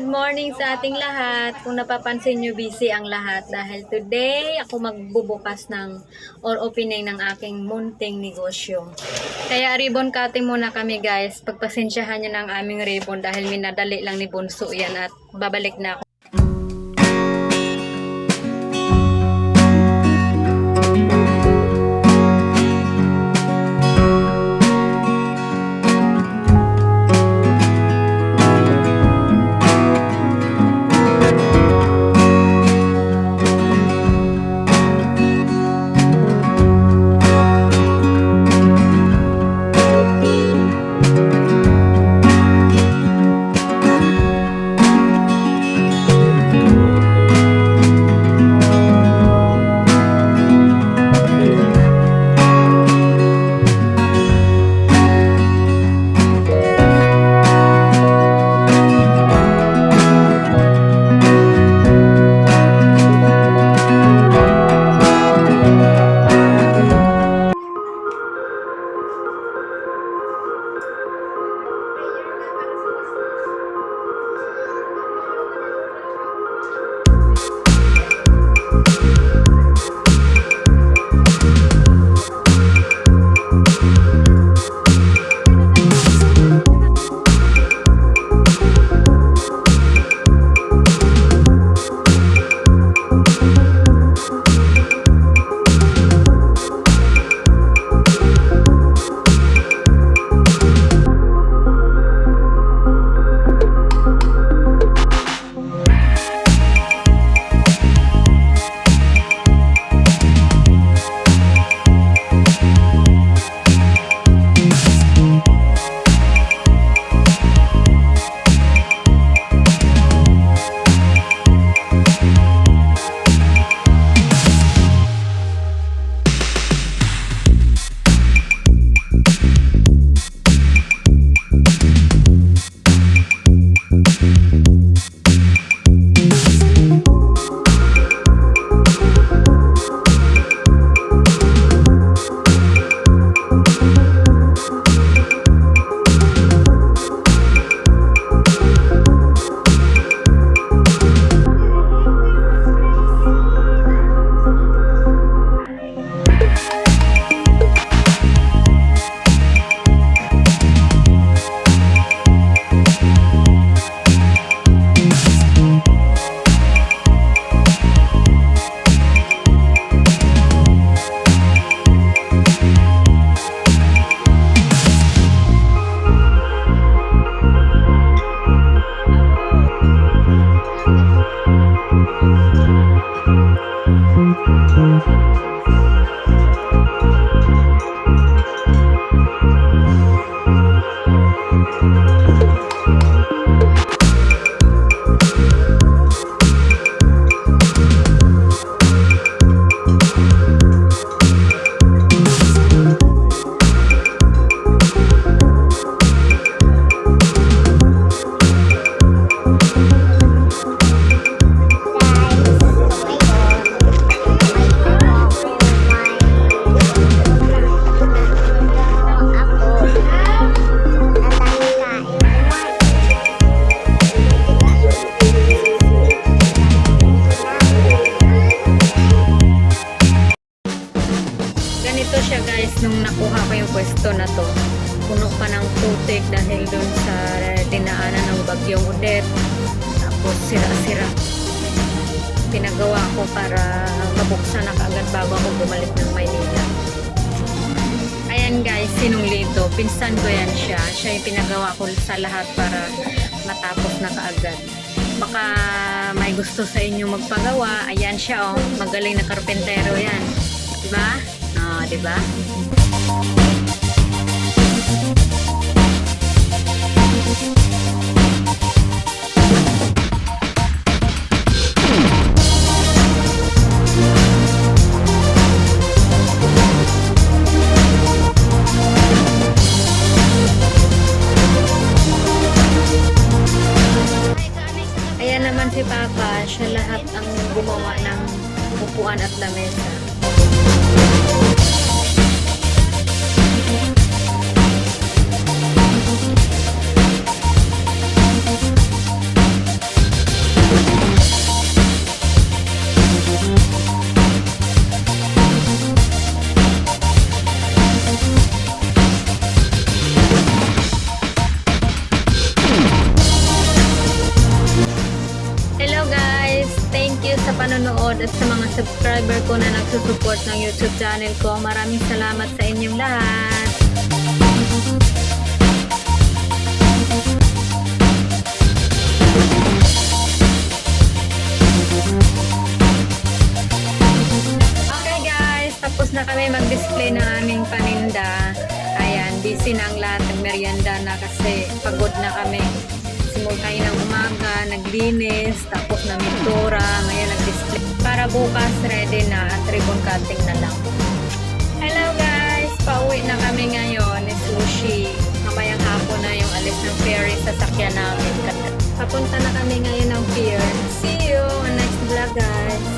Good morning sa ating lahat. Kung napapansin nyo, busy ang lahat dahil today ako magbubukas ng or opening ng aking munting negosyo. Kaya ribbon cutting muna kami guys. Pagpasensyahan nyo ng aming ribbon dahil minadali lang ni Bunso yan at babalik na ako. Ganito siya guys, nung nakuha ko yung pwesto na to, puno pa ng putik dahil dun sa dinaanan ng bagyong Odette, tapos sira-sira. Pinagawa ko para mabuksan na kaagad bago ako bumalik ng Maynila. Ayan guys, sinungli ito, pinsan ko yan siya yung pinagawa ko sa lahat para matapos na kaagad. Baka may gusto sa inyo magpagawa, ayan siya magaling na karpentero yan, diba? Diba? Ayan naman si Papa, siya lahat ang gumawa ng upuan at lamesa. nanonood at sa mga subscriber ko na nagsusupport ng YouTube channel ko. Maraming salamat sa inyong lahat. Okay guys, tapos na kami mag-display ng aming paninda. Ayan, busy na ang lahat ng merienda na kasi pagod na kami. Simul tayo ng umaga, naglinis, tapos na mintura, ngayon nag-display. Para bukas ready na at ribbon cutting na lang. Hello guys, pauwi na kami ngayon ni Sushi. Mamayang hapon na yung alis ng ferry sa sakyan namin. Papunta na kami ngayon ng pier. See you on next vlog guys.